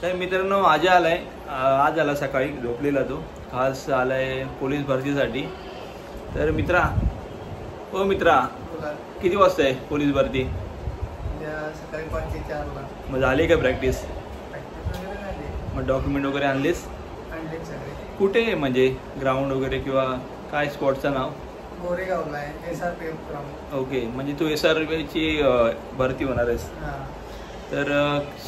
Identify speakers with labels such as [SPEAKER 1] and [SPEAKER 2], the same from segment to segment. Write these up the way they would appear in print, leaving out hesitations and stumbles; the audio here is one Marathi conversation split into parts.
[SPEAKER 1] तर मित्रांनो आज आला सकाळी झोपलेला तो खास आलाय पोलीस भरतीसाठी। तर मित्रा किती वाजता आहे पोलीस भरती?
[SPEAKER 2] सकाळी 5 ते 4 ला।
[SPEAKER 1] मग झाली का प्रॅक्टिस?
[SPEAKER 2] वगैरे झाली।
[SPEAKER 1] मग डॉक्युमेंट वगैरे आणलेस?
[SPEAKER 2] आणले सगळे।
[SPEAKER 1] कुठे म्हणजे ग्राउंड वगैरे किंवा काय स्पॉटचं नाव?
[SPEAKER 2] गोरेगावला आहे SRPF ग्राउंड।
[SPEAKER 1] ओके, म्हणजे तू SRPFची भरती होणार आहेस?
[SPEAKER 2] हां।
[SPEAKER 1] तर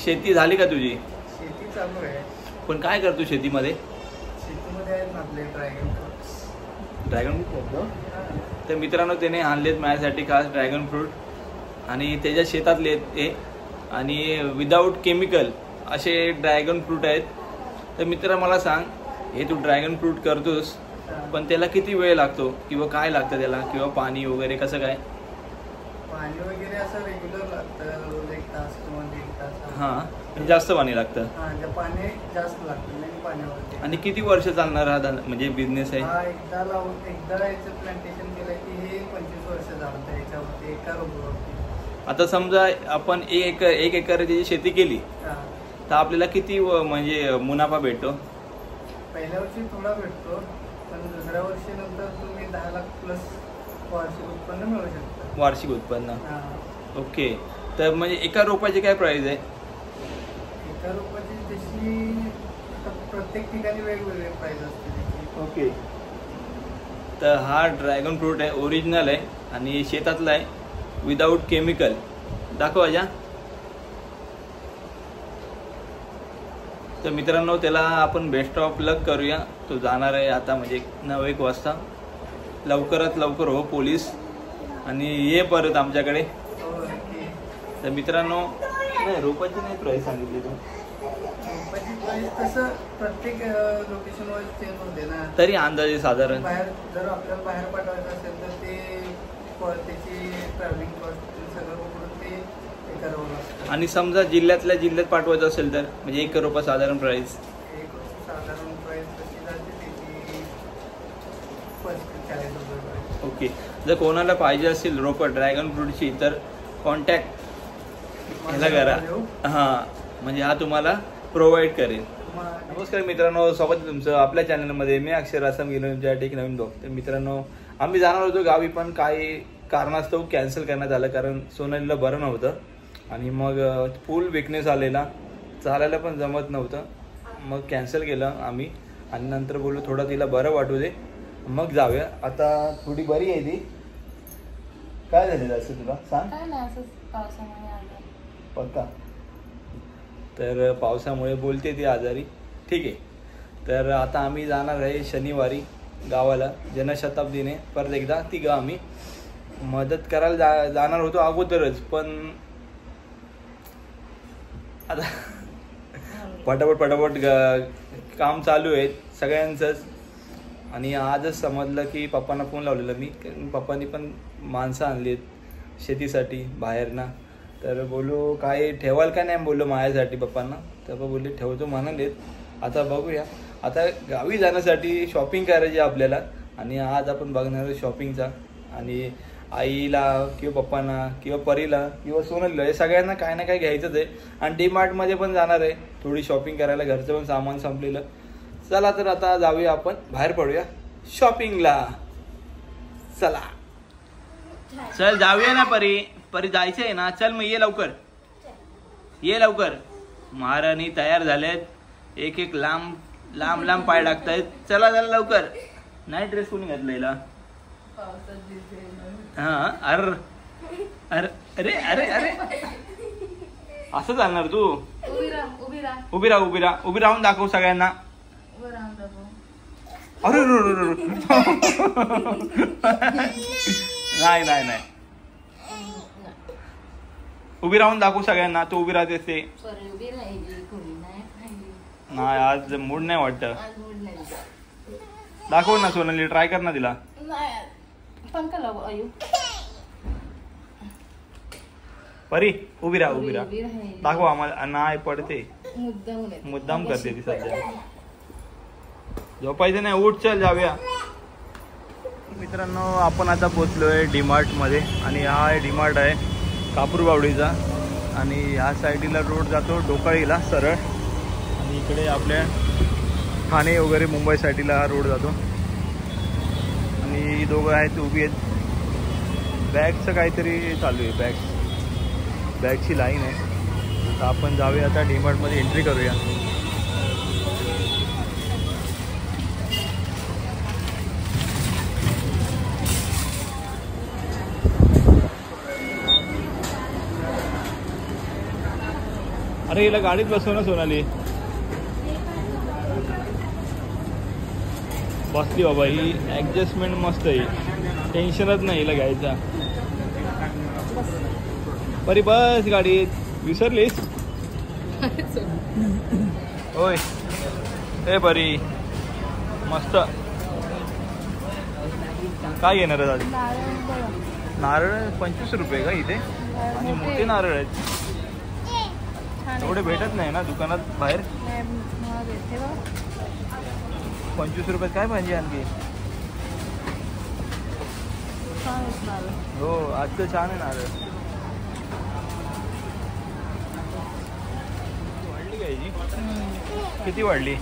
[SPEAKER 1] शेती झाली का तुझी?
[SPEAKER 2] शेती चालू आहे।
[SPEAKER 1] पण काय करतो शेतीमध्ये?
[SPEAKER 2] शेतीमध्ये आहेत ना आपले ड्रॅगन फ्रूट्स।
[SPEAKER 1] Dragon fruit? तर मित्रांनो त्याने आणलेत माझ्यासाठी खास ड्रॅगन फ्रूट आणि त्याच्या शेतातले ते आणि विदाऊट केमिकल असे ड्रॅगन फ्रूट आहेत। तर मित्रा मला सांग, हे तू ड्रॅगन फ्रूट करतोस पण त्याला किती वेळ लागतो किंवा काय लागतं त्याला, किंवा पाणी वगैरे कसं काय?
[SPEAKER 2] पाणी वगैरे असं रेग्युलर लागतं, रोज 1 तास किंवा 1.5 तास।
[SPEAKER 1] हां, जास्त पाणी लागतं?
[SPEAKER 2] हां, पाणी जास्त लागतं नाही पाण्यावरती।
[SPEAKER 1] आणि किती वर्ष चालणार हा म्हणजे बिझनेस आहे?
[SPEAKER 2] हा, एकदा याचं प्लांटेशन केलं की हे 25 वर्ष झालं याच्यावरती एका रोपावरती।
[SPEAKER 1] आता समजा आपण एक एकराची शेती केली तर आपल्याला किती म्हणजे मुनाफा भेटतो?
[SPEAKER 2] पहिल्या वर्षी थोडा भेटतो, पण दुसऱ्या वर्षी नंतर तुम्ही 10 लाख प्लस वार्षिक उत्पन्न मिळू शकता।
[SPEAKER 1] वार्षिक उत्पन्न? ओके, तर म्हणजे एका रोपाची काय प्राइस आहे?
[SPEAKER 2] एका रोपाची तशी प्रत्येक ठिकाणी वेगवेगळी प्राइस असते।
[SPEAKER 1] ओके, तर हा ड्रॅगन फ्रूट आहे, ओरिजिनल आहे आणि शेतातला आहे, विदाऊट केमिकल। दाखव आजा। तर मित्रांनो त्याला आपण बेस्ट ऑफ लक करूया। तो जाणार आहे आता म्हणजे 9-1 वाजता। लवकरात लवकर हो पोलीस आणि ये परत आमच्याकडे। तर मित्रांनो नाही, रोपाची नाही प्राइस सांगितली तू?
[SPEAKER 2] रोपाची प्राइस तसं प्रत्येक लोकेशनवर चेंज होते ना।
[SPEAKER 1] तरी अंदाजे साधारण
[SPEAKER 2] बाहेर जर आपल्याला बाहेर पाठवायचं असेल तर त्याची ट्रॅव्हलिंग कॉस्ट सगळं पकडून ते करावं लागतं।
[SPEAKER 1] आणि समजा जिल्ह्यातल्या जिल्ह्यात पाठवायचं असेल तर म्हणजे 1 रुपया साधारण प्राइस?
[SPEAKER 2] साधारण प्राइस कशी जाते त्याची 40 रुपये।
[SPEAKER 1] ओके, जर कोणाला पाहिजे असेल रोपं ड्रॅगन फ्रूटची तर कॉन्टॅक्ट ह्याला करा। हां, म्हणजे हा तुम्हाला प्रोव्हाइड करेल। नमस्कार मित्रांनो, स्वागत आहे तुमचं आपल्या चॅनलमध्ये। मी अक्षर आसाम गेलो तुमच्यासाठी एक नवीन ब्लॉग। तर मित्रांनो आम्ही जाणार होतो गावी, पण काही कारणास्तव कॅन्सल करण्यात आलं, कारण सोनालीला बरं नव्हतं आणि मग फुल विकनेस आलेला, चालायला पण जमत नव्हतं। मग कॅन्सल केलं आम्ही आणि नंतर बोललो थोडं तिला बरं वाटू दे मग जाऊया। आता थोडी बरी आहे ती। काय झालेलं असं तुला सांग?
[SPEAKER 3] काय नाही, असंच पावसामुळे आजारी।
[SPEAKER 1] पक्का? तर पावसामुळे बोलते ती आजारी, ठीक आहे। तर आता आम्ही जाणार आहे शनिवारी गावाला जनशताब्दीने परत एकदा तिघं आम्ही मदत करायला जाणार होतो अगोदरच, पण आता पटापट काम चालू आहे सगळ्यांचंच। आणि आजच समजलं की पप्पांना फोन लावलेला मी, पप्पांनी पण माणसं आणली आहेत शेतीसाठी बाहेर ना। तर बोललो काय ठेवाल का नाही बोललो माझ्यासाठी पप्पांना, तर पप्पा बोलले ठेवतो म्हणालेत। आता बघूया, आता गावी जाण्यासाठी शॉपिंग करायची आपल्याला आणि आज आपण बघणार शॉपिंगचा। आणि आईला किंवा पप्पांना किंवा परीला किंवा सोनलीला हे सगळ्यांना काय ना काय घ्यायचंच आहे। आणि DMart पण जाणार आहे थोडी शॉपिंग करायला, घरचं पण सामान संपलेलं। चला तर आता जाऊया, आपण बाहेर पडूया शॉपिंगला। चला चल जाऊया ना परी जायचं आहे ना, चल मग ये लवकर। महाराणी तयार झालेत, एक लांब पाय टाकतायत। चला लवकर। नाही ड्रेस कोणी घातलेला? हा, अरे असं चालणार तू? उभी राहून दाखव सगळ्यांना। अरे नाही उभी राहून दाखव सगळ्यांना। तू उभी राहतेस ते नाही, आज मूड नाही वाटत। दाखव ना सोनाली, ट्राय कर ना तिला। परी उभी राहा दाखव आम्हाला। नाही पडते, मुद्दाम करते ती सध्या। झोपायचं नाही, उठ चल जाऊया। मित्रांनो आपण आता पोचलोय DMart मध्ये आणि हा आहे DMart आहे कापूरबावडीचा आणि ह्या साईडला रोड जातो डोकाळीला सरळ आणि इकडे आपल्या ठाणे वगैरे मुंबई साईडला हा रोड जातो आणि दोघं आहेत उभी आहेत. बॅगचं काहीतरी चालू आहे, बॅगची लाईन आहे. तर आपण जाऊया आता डीमार्टमध्ये एंट्री करूया. अरे हिला गाडीत बसव ना सोनाली. बसली बाबा, ही ॲडजस्टमेंट मस्त आहे, टेन्शनच नाही हिला घ्यायचा. बरी बस गाडीत. विसरलीस होय? ए बरी मस्त. काय घेणार आहे आज? नारळ 25 रुपये का इथे? आणि मोठे नारळ आहेत, एवढे भेटत नाही ना दुकानात बाहेर. 25 रुपयात काय पाहिजे आणखी? हो आज तर छान आहे नारळ. वाढली काय जी? किती वाढली?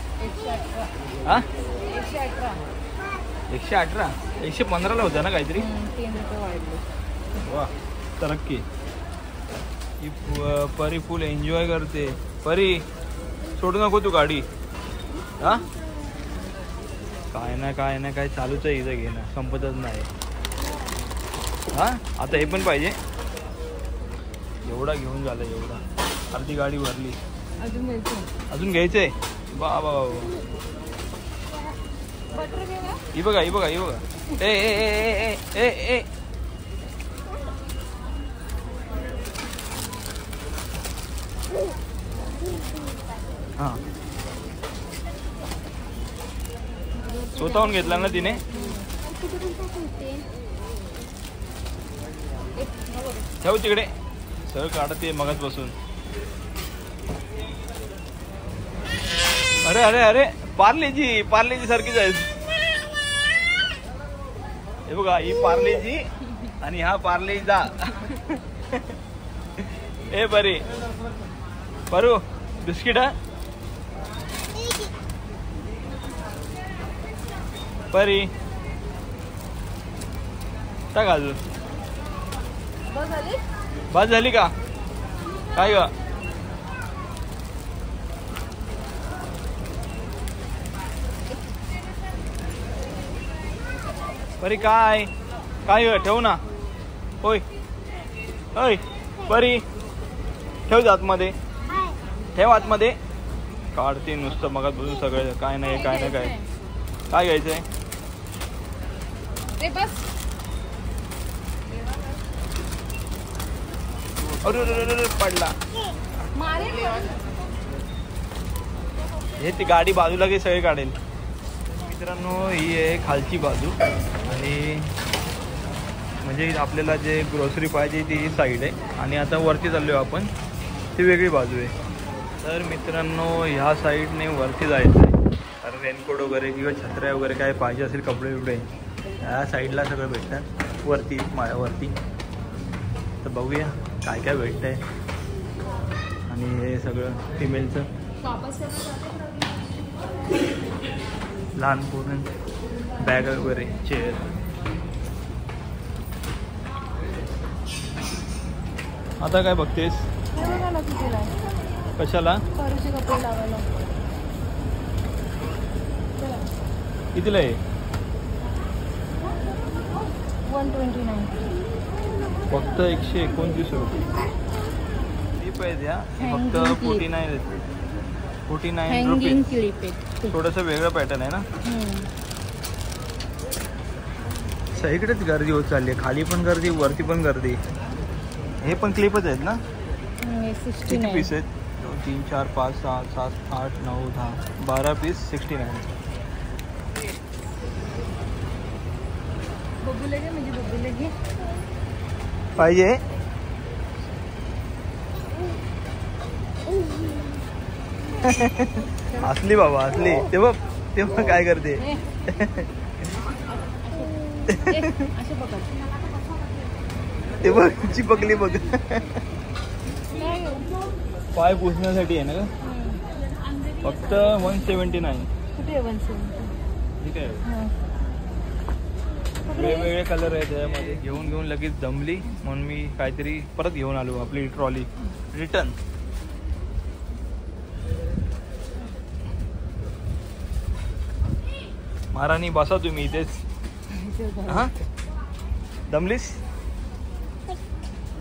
[SPEAKER 1] हा 118. 115ला होता ना काहीतरी. वा तरक्की. ही परी फुल एन्जॉय करते. परी सोडू नको तू गाडी. हा काय ना काय चालूच आहे इथं घेणं, संपतच नाही. हा आता हे पण पाहिजे. एवढा घेऊन झालं, एवढा. अर्धी गाडी भरली. अजून घ्यायचंय. बाबा ही बघा ही बघा ही बघा. ए ए ए ए ए ए हा स्वतःहून घेतला ना तिने. ठेव तिकडे. सगळं काढते मगच बसून. अरे अरे अरे पार्लेजी सारखीच आहे. हे बघा ही पार्लेजी आणि हा पार्लेजा. ए बरी परू बिस्किट. हा परी टाक अजून. बस झाली का काय ग? परी काय काय ठेवू ना. होय होय परी ठेव आतमध्ये. ठेव आतमध्ये. काढते नुसतं मग बघून सगळं. काय नाही काय नाही काय. काय घ्यायचंय? अरे पडला. हे ती गाडी बाजूला काही सगळे काढेल. मित्रांनो ही आहे खालची बाजू आणि म्हणजे आपल्याला जे ग्रोसरी पाहिजे ती साईड आहे आणि आता वरती चाललो आपण, ती वेगळी बाजू आहे. तर मित्रांनो ह्या साईडने वरती जायचं आहे. तर रेनकोट वगैरे किंवा छत्र्या वगैरे काय पाहिजे असेल कपडे बिपडे ह्या साईडला सगळं भेटतात वरती माळ्यावरती. तर बघूया काय काय भेटतं आहे. आणि हे सगळं फिमेलचं लहान पोरण बॅग वगैरे चेअर. आता काय बघतेस? कशाला? कितीला आहे?
[SPEAKER 3] 129.
[SPEAKER 1] फक्त 129 रुपये. क्लिप आहे द्या फक्त 49 रुपये. थोडंसं वेगळं पॅटर्न आहे ना. सगळीकडेच गर्दी होत चालली आहे. खाली पण गर्दी, वरती पण गर्दी. हे पण क्लिपच आहेत ना. किती पीस आहेत? 2 3 4 5 6 7 8 9 10 12 पीस 69. पाहिजे असली बाबा असली. तेव्हा काय करते? तेव्हा चिपकली बघ. पाय पुसण्यासाठी आहे ना का? फक्त 179.
[SPEAKER 3] कुठे 170?
[SPEAKER 1] ठीक आहे. वेगवेगळे कलर आहेत त्याच्यामध्ये. घेऊन लगेच जमली म्हणून मी काहीतरी परत घेऊन आलो आपली ट्रॉली रिटर्न. महाराणी बसा तुम्ही इथेच. हा दमलीस?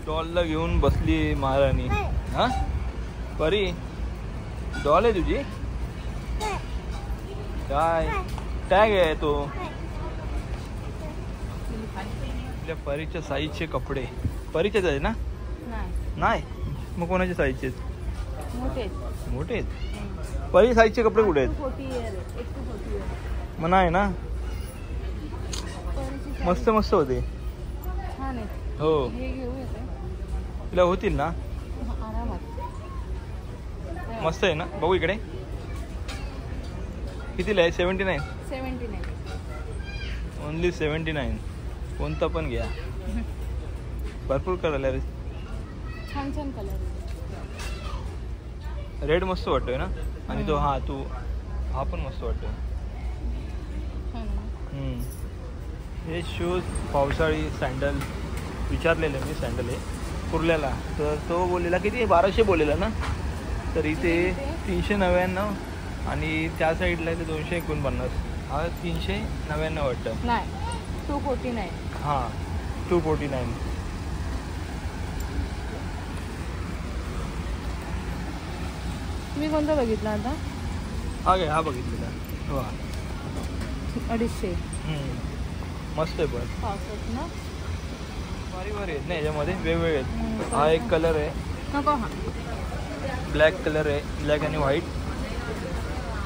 [SPEAKER 1] डॉलला घेऊन बसली महाराणी. हा परी डॉल आहे तुझी? काय टॅग आहे तो? आपल्या परीच्या साईजचे कपडे. परीचेच आहे ना? नाही मग कोणाच्या साईजचे? मोठे आहेत. परी साईजचे कपडे कुठे आहेत? मग नाही ना. मस्त मस्त होते. हो तिला होतील ना. मस्त आहे ना. बघू इकडे कितीला आहे? 79. ओनली 79. कोणता पण घ्या. भरपूर कलर आहे.
[SPEAKER 3] छान छान कलर.
[SPEAKER 1] रेड मस्त वाटतोय ना. आणि तो हा पण मस्त वाटतोय. हे शूज पावसाळी सँडल विचारलेले मी. सँडल आहे कुर्ल्याला. तर तो बोललेला किती? 1200 बोललेला ना. तर इथे 399 आणि त्या साईडला इथे 249. हा 399 वाटतं.
[SPEAKER 3] नाही 249.
[SPEAKER 1] हां 249.
[SPEAKER 3] तुम्ही कोणता बघितला आता?
[SPEAKER 1] हा बघितलेला. हो
[SPEAKER 3] 250.
[SPEAKER 1] मस्त आहे पण.
[SPEAKER 3] पावसात ना
[SPEAKER 1] भारी आहेत ना याच्यामध्ये. वेगवेगळे आहेत. हा एक कलर आहे.
[SPEAKER 3] नको. हा
[SPEAKER 1] ब्लॅक कलर आहे. ब्लॅक आणि व्हाईट.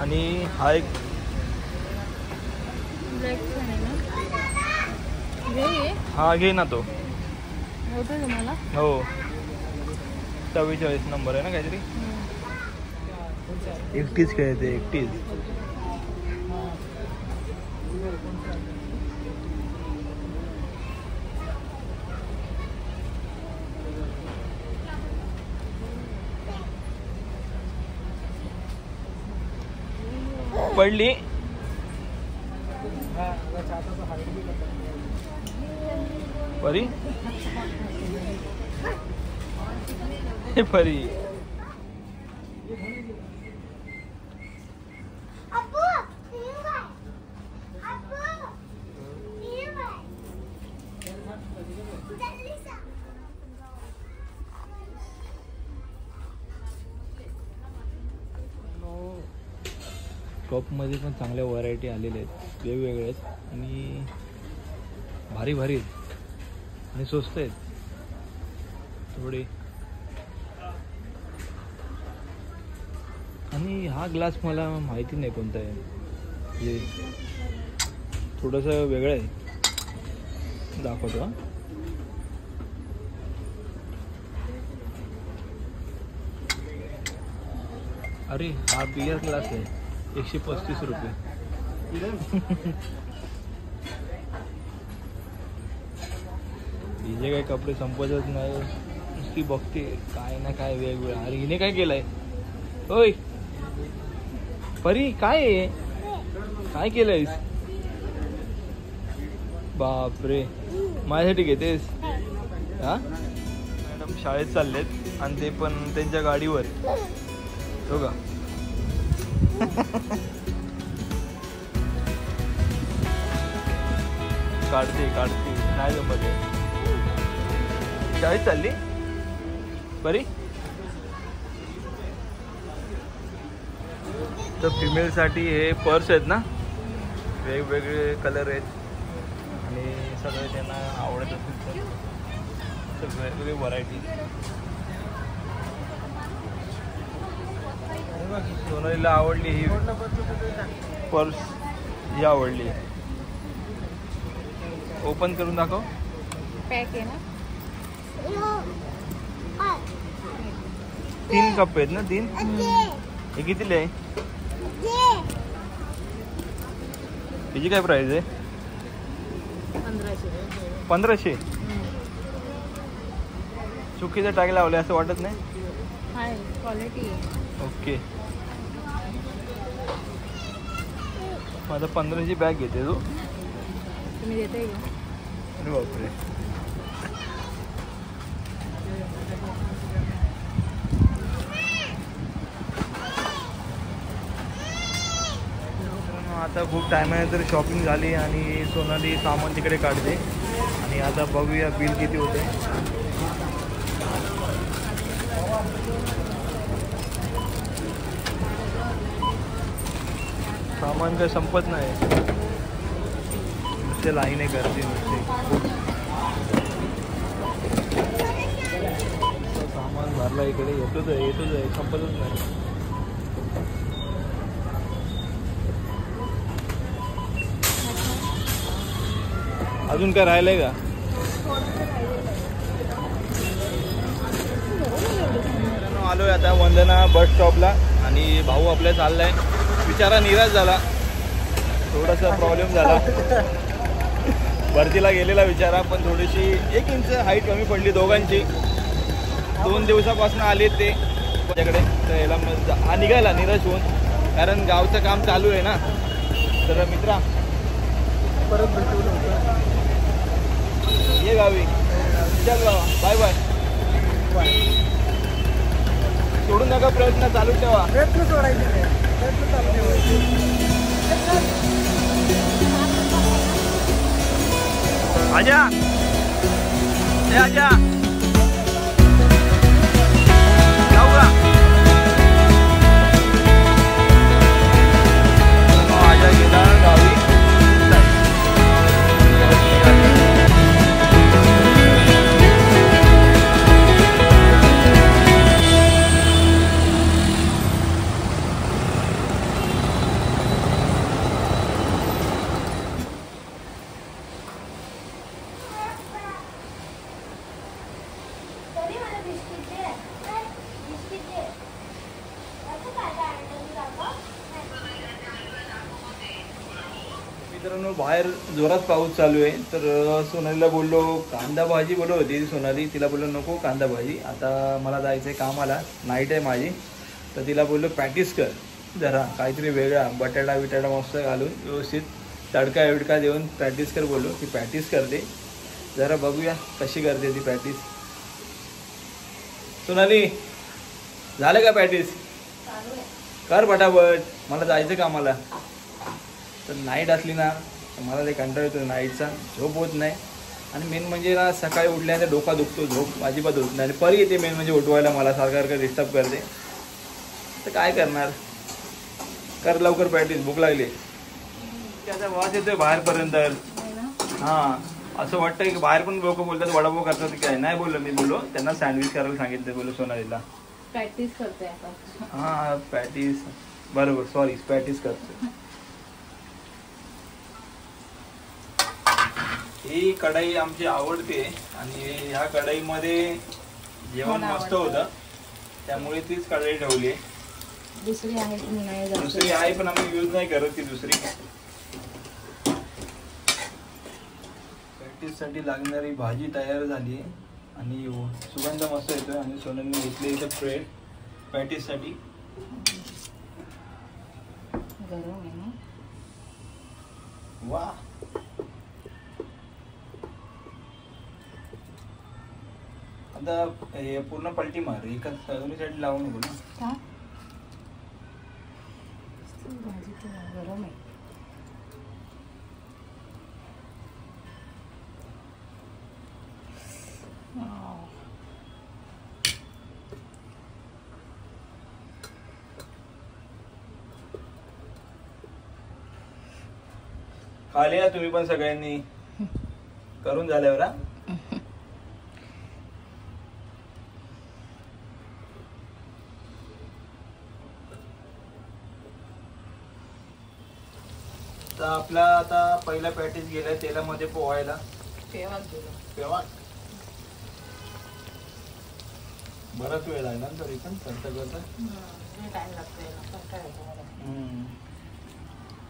[SPEAKER 1] आणि हा एक
[SPEAKER 3] ब्लॅक आहे ना. घे.
[SPEAKER 1] हा घे ना. तो
[SPEAKER 3] होतं तुम्हाला?
[SPEAKER 1] हो 44 नंबर आहे ना काहीतरी. एकटीच खेळते एकटीच. पडली. परी परी टॉपमध्ये पण चांगल्या व्हरायटी आलेल्या आहेत. वेगवेगळे आहेत आणि भारी आहेत आणि स्वस्त आहेत थोडे. आणि हा ग्लास मला माहिती नाही कोणता आहे. हे थोडंसं वेगळं आहे. दाखवतो. हा अरे हा बियर ग्लास आहे. 135 रुपये. हिचे काही कपडे संपतच नाही. नुसती बघते काय ना काय वेगवेगळं. अरे हिने काय केलंय? होय परी काय आहे? काय केलंयस? बापरे माझ्यासाठी घेतेस? हा मॅडम शाळेत चाललेत आणि ते पण त्यांच्या गाडीवर. हो का? काढते नाही जमत. शाळेत चालली बरी. तर फिमेलसाठी हे पर्स आहेत ना. वेगवेगळे कलर आहेत आणि सगळे त्यांना आवडत असेल तर वेगवेगळी व्हरायटी. सोनालीला आवडली ही पर्स. ही आवडली. ओपन करून दाखव.
[SPEAKER 3] पॅक आहे ना.
[SPEAKER 1] 3 कप आहेत ना. 3. हे कितीला आहे? हिची काय प्राइस आहे? 1500. चुकीचं टॅग लावले असं वाटत नाही.
[SPEAKER 3] क्वालिटी.
[SPEAKER 1] ओके माझा 15ची बॅग घेते तू.
[SPEAKER 3] तुम्ही देताय का?
[SPEAKER 1] अरे बापरे. आता खूप टायमानंतर शॉपिंग झाली आणि सोनाली सामान तिकडे काढते आणि आता बघूया बिल किती होते. सामान काय संपत नाही, नुसते लाईन आहे करते नुसते. सामान भरला इकडे येतोच आहे संपतच नाही. अजून काय राहिलंय का? आलोय आता वंदना बस स्टॉपला आणि भाऊ आपल्या चाललाय. बिचारा निराश झाला, थोडासा प्रॉब्लेम झाला. भरतीला गेलेला बिचारा, पण थोडीशी 1 इंच हाईट कमी पडली दोघांची. 2 दिवसापासून आले ते माझ्याकडे. तर याला हा निघाला निराश होऊन, कारण गावचं काम चालू आहे ना. तर मित्रा
[SPEAKER 2] परत भेटू.
[SPEAKER 1] ये गावी. चल बाबा, बाय बाय. सोडू नका, प्रयत्न चालू ठेवा.
[SPEAKER 2] प्रयत्न सोडायचे नाही, प्रयत्न चालू ठेवायचे.
[SPEAKER 1] आजा ए आजा जाऊ का? आजा गेला गावी. मित्रांनो, बाहेर जोरात पाऊस चालू आहे. तर सोनालीला बोललो कांदा भाजी बोलत होती सोनाली. तिला बोललो नको कांदा भाजी, आता मला जायचं आहे कामाला, नाईट आहे माझी. तर तिला बोललो प्रॅक्टिस कर जरा काहीतरी वेगळा, बटाटा बिटाटा मस्त घालून व्यवस्थित तडका विडका देऊन प्रॅक्टिस कर बोललो. ती प्रॅक्टिस करते, जरा बघूया कशी करते ती प्रॅक्टिस. सोनाली झालं का प्रॅक्टिस? कर पटापट, मला जायचं कामाला. तर नाईट असली ना मला ते कंटाळा येतो नाईटचा, झोप होत नाही. आणि मेन म्हणजे ना सकाळी उठल्यानंतर डोका दुखतो, झोप अजिबात होत नाही. आणि परी येते मेन म्हणजे उठवायला मला, सारखं डिस्टर्ब करते. तर काय करणार, कर लवकर प्रॅक्टिस, भूक लागली. त्याचा वास येतोय बाहेरपर्यंत. हां, असं वाटतं की बाहेर पण लोक बोलतात वडापाव करतात काय. नाही बोललो मी, बोललो त्यांना सँडविच करायला सांगितलं बोललो सोनालीला.
[SPEAKER 3] प्रॅक्टिस करते आता.
[SPEAKER 1] हां प्रॅक्टिस, बरोबर, सॉरी प्रॅक्टिस करतो. ही कढाई आमची आवडते आणि ह्या कढाईमध्ये जेवण मस्त होतं, त्यामुळे तीच कढाई ठेवली.
[SPEAKER 3] दुसरी आहे की नाही?
[SPEAKER 1] दुसरी आहे पण आम्ही यूज नाही करत ती दुसरी. प्रॅक्टिससाठी लागणारी भाजी तयार झाली आणि सुगंध मस्त येतोय. आणि सोनलने घेतले इथं ब्रेड प्रॅक्टिससाठी.
[SPEAKER 3] गरम आहे ना?
[SPEAKER 1] वा, आता हे पूर्ण पलटी मार, एका दोन्ही साईड लावू नको ना.
[SPEAKER 3] का? भाजी तर गरम आहे.
[SPEAKER 1] खाली या तुम्ही पण सगळ्यांनी करून झाल्यावर. तर आपला आता पहिला पॅटीस गेलाय तेलामध्ये पोहायला. तेव्हा बराच वेळ लागला तरी पण करता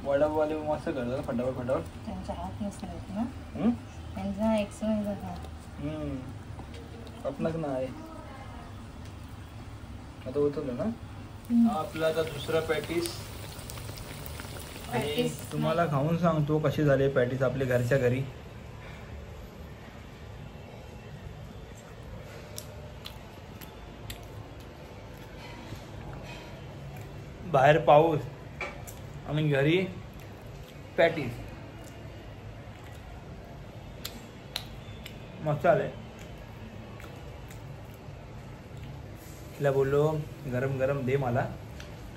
[SPEAKER 1] वडापाववाले मस्त करतात फटाफट.
[SPEAKER 3] त्यांचा हात नसतात ना, त्यांचा एक्सरसाइज
[SPEAKER 1] आपणाच नाही. आता उतरलो ना. आपला आता दुसरा पॅटीस आणि तुम्हाला खाऊन सांगतो कसे झाले पॅटीस आपल्या घरच्या घरी. बाहेर पाऊस आणि घरी पॅटीस मस्त आले. तिला बोललो गरम गरम दे मला,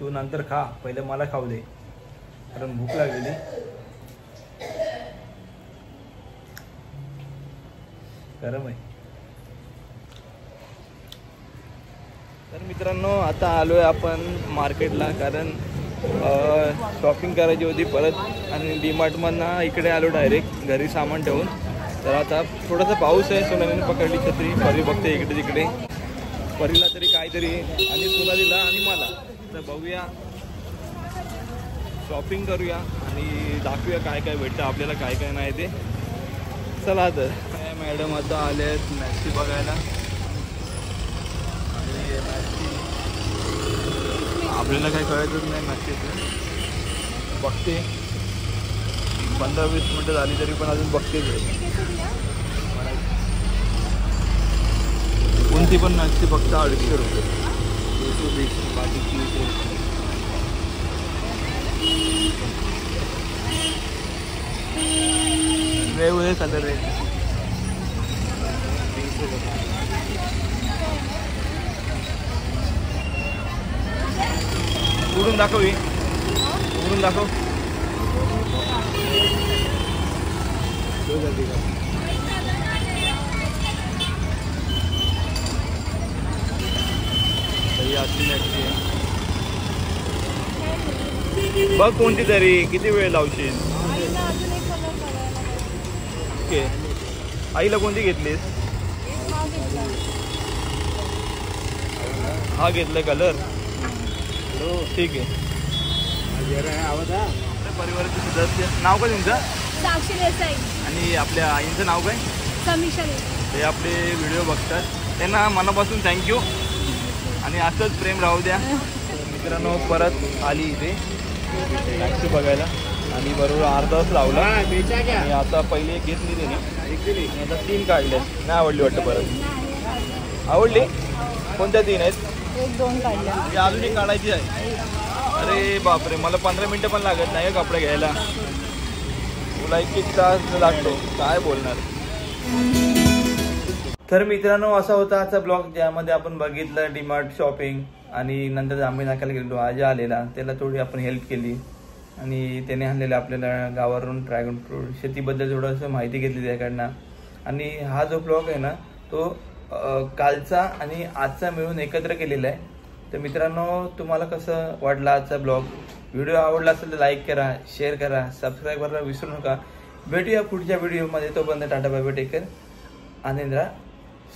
[SPEAKER 1] तू नंतर खा, पहिले मला खाऊ दे कारण भूक लागलेली. गरम आहे. तर मित्रांनो आता आलोय आपण मार्केटला कारण शॉपिंग करायची होती परत आणि डीमार्टमधनं इकडे आलो डायरेक्ट घरी सामान ठेवून. तर आता थोडासा पाऊस आहे, सोनालीने पकडली छत्री, परी बघते इकडे तिकडे, परीला तरी काहीतरी आणि सोनालीला आणि मला. तर बघूया, शॉपिंग करूया आणि दाखवूया काय काय भेटतं आपल्याला, काय काय नाही ते. चला तर. मॅडम आता आले आहेत मॅक्सी बघायला आणि मॅक्सी आपल्याला काही कळतच नाही मॅक्सीचं. बघते 15-20 मिनटं झाली तरी पण अजून बघतेच आहे. कोणती पण मॅक्सी फक्त 250 रुपये, 220 बाकी 30 रुपये. वेगवेगळे कलर आहे. उडून दाखव, उडून दाखव. बघ कोणती तरी, किती वेळ लावशील. ओके, आईला कोणती घेतलीस? हा घेतलाय कलर, ठीक आहे. परिवाराचे सदस्य नाव काय तुमचं?
[SPEAKER 4] साक्षी देसाई.
[SPEAKER 1] आणि आपल्या आईंचं नाव काय?
[SPEAKER 4] समीक्षा देसाई.
[SPEAKER 1] ते आपले व्हिडिओ बघतात, त्यांना मनापासून थँक्यू आणि असंच प्रेम राहू द्या. मित्रांनो परत आली इथे मॅक्सी बघायला आणि बरोबर अर्धा तास लावला आणि आता पहिले एक घेतली त्याने, आता 3 काढले. नाही आवडली वाटतं? परत आवडली? कोणत्या 3 आहेत?
[SPEAKER 4] 1-2 काढल्या,
[SPEAKER 1] अजून एक काढायची आहे. अरे बापरे, मला 15 मिनटं पण लागत नाही कपडे घ्यायला, तुला 1 तास लागतो, काय बोलणार. तर मित्रांनो असा होता आजचा ब्लॉग ज्यामध्ये आपण बघितलं डीमार्ट शॉपिंग आणि नंतर आम्ही नाकायला गेलो. आजा आलेला, त्याला थोडी आपण हेल्प केली आणि त्याने आणलेलं आपल्याला गावावरून ड्रॅगन फ्रूट, शेतीबद्दल थोडंसं माहिती घेतली त्याकडनं. आणि हा जो ब्लॉग आहे ना तो कालचा आणि आजचा मिळून एकत्र केलेला आहे. तर मित्रांनो तुम्हाला कसं वाटला आजचा ब्लॉग? व्हिडिओ आवडला असेल तर लाईक करा, शेअर करा, सबस्क्राईब करायला विसरू नका. भेटूया पुढच्या व्हिडिओमध्ये. तोपर्यंत tata bye bye, take care, आनंद राहा,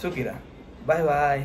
[SPEAKER 1] सुखी राहा, बाय बाय.